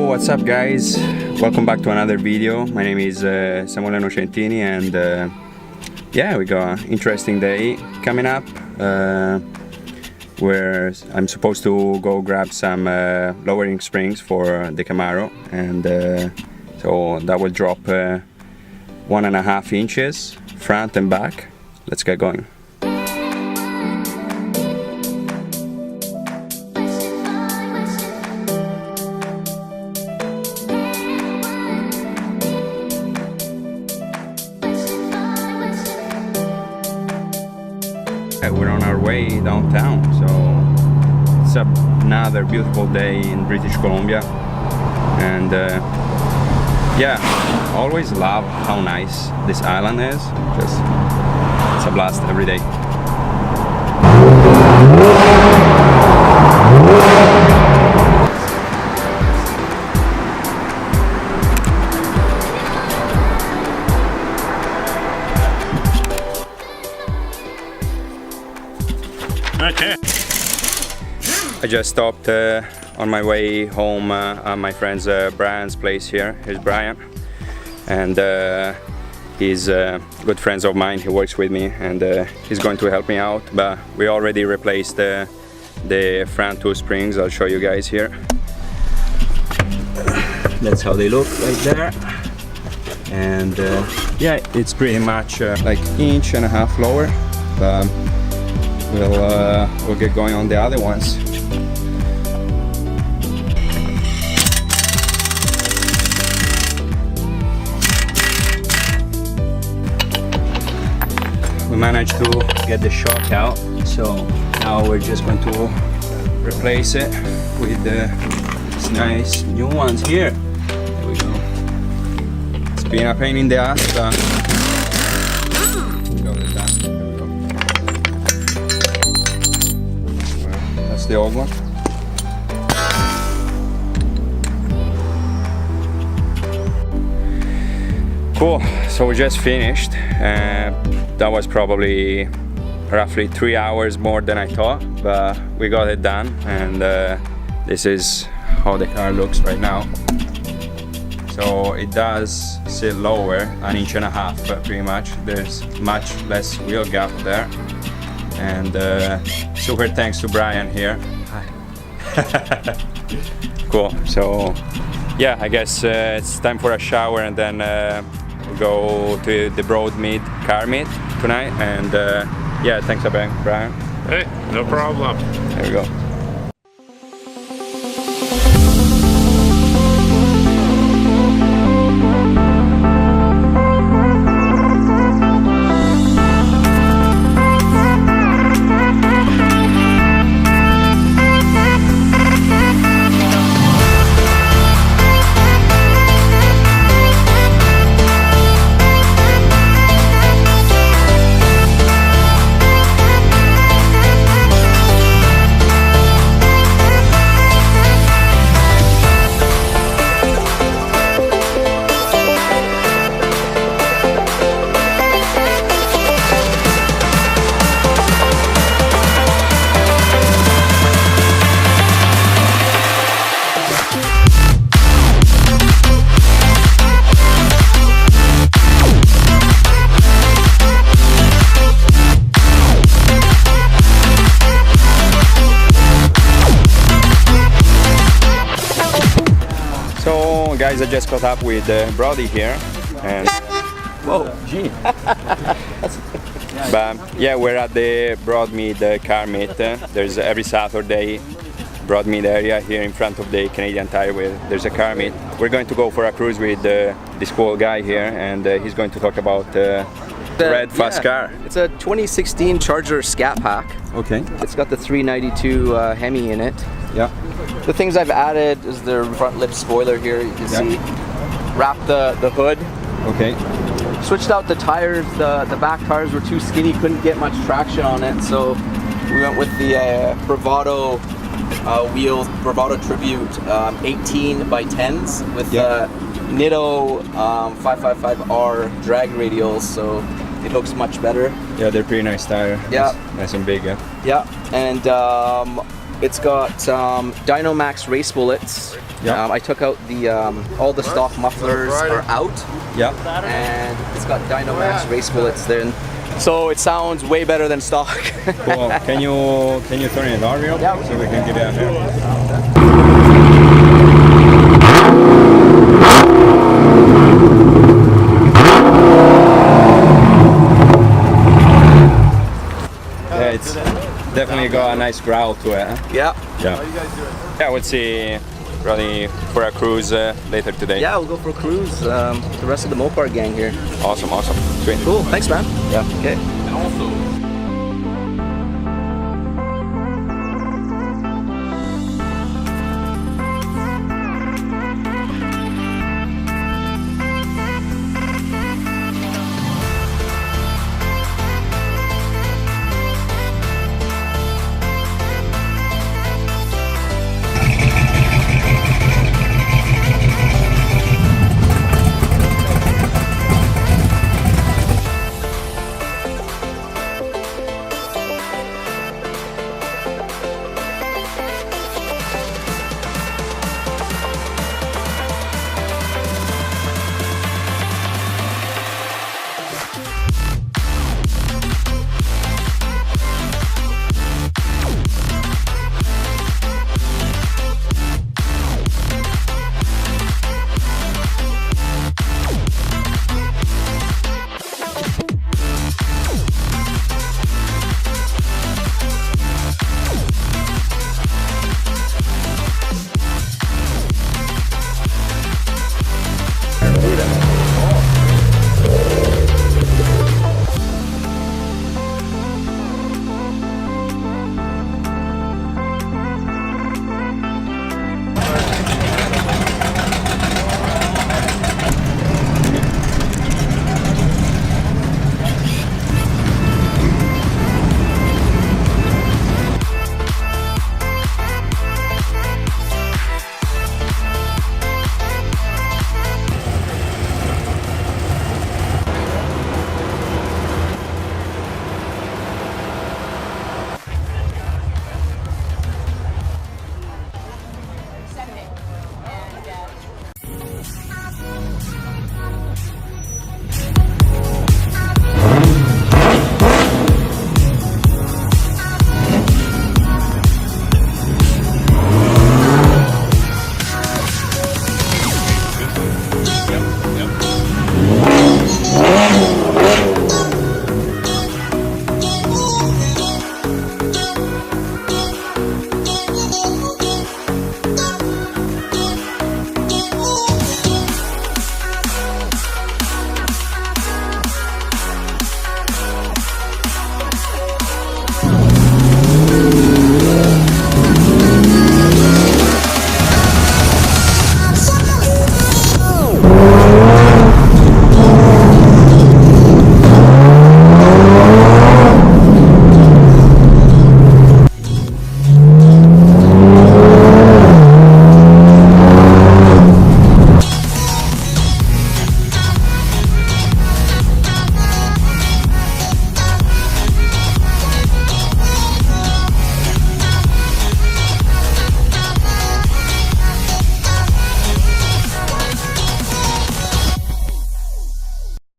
what's up guys? Welcome back to another video. My name is Samuele Nocentini, and yeah, we got an interesting day coming up where I'm supposed to go grab some lowering springs for the Camaro, and so that will drop 1.5 inches front and back. Let's get going. We're on our way downtown, so it's another beautiful day in British Columbia, and yeah, always love how nice this island is. Just it's a blast every day. Okay. I just stopped on my way home at my friend's Brian's place here. Here's Brian, and he's good friends of mine. He works with me, and he's going to help me out. But we already replaced the front two springs. I'll show you guys here. That's how they look right there, and yeah, it's pretty much like 1.5 inches lower. We'll get going on the other ones. We managed to get the shock out, so now we're just going to replace it with these nice new ones here. There we go. It's been a pain in the ass, but we got it done. The old one. Cool, so we just finished. That was probably roughly 3 hours more than I thought, but we got it done, and this is how the car looks right now. So it does sit lower, 1.5 inches, but pretty much there's much less wheel gap there. And super thanks to Brian here. Hi. Cool. So yeah, I guess it's time for a shower, and then we'll go to the Broad Mead car meet tonight. And yeah, thanks again, Brian. Hey, no problem. There we go. Guys, I just caught up with Brody here, and whoa, gee. But yeah, we're at the Broadmead car meet. There's every Saturday Broadmead area here in front of the Canadian Tire where there's a car meet. We're going to go for a cruise with this cool guy here, and he's going to talk about the red fast car. It's a 2016 Charger Scat Pack. Okay. It's got the 392 Hemi in it. Yeah. The things I've added is the front lip spoiler here, you can see. Wrapped the hood. Okay. Switched out the tires. The back tires were too skinny, couldn't get much traction on it, so we went with the Bravado wheels, Bravado Tribute 18 by 10s with Nitto 555R drag radials, so it looks much better. Yeah, they're pretty nice tire. Yeah. Nice and big, yeah. Yeah, and It's got Dynamax race bullets. Yeah. I took out the all the stock mufflers are out, Yeah. and it's got Dynamax race bullets then. So it sounds way better than stock. Cool. Can you turn it on real quick Yeah. so we can give it a hear? Yeah, it's definitely got a nice growl to it. Huh? Yeah. Yeah. Yeah, we'll see probably for a cruise later today. Yeah, we'll go for a cruise. The rest of the Mopar gang here. Awesome, awesome. Sweet. Cool. Thanks, man. Yeah. Okay. And also,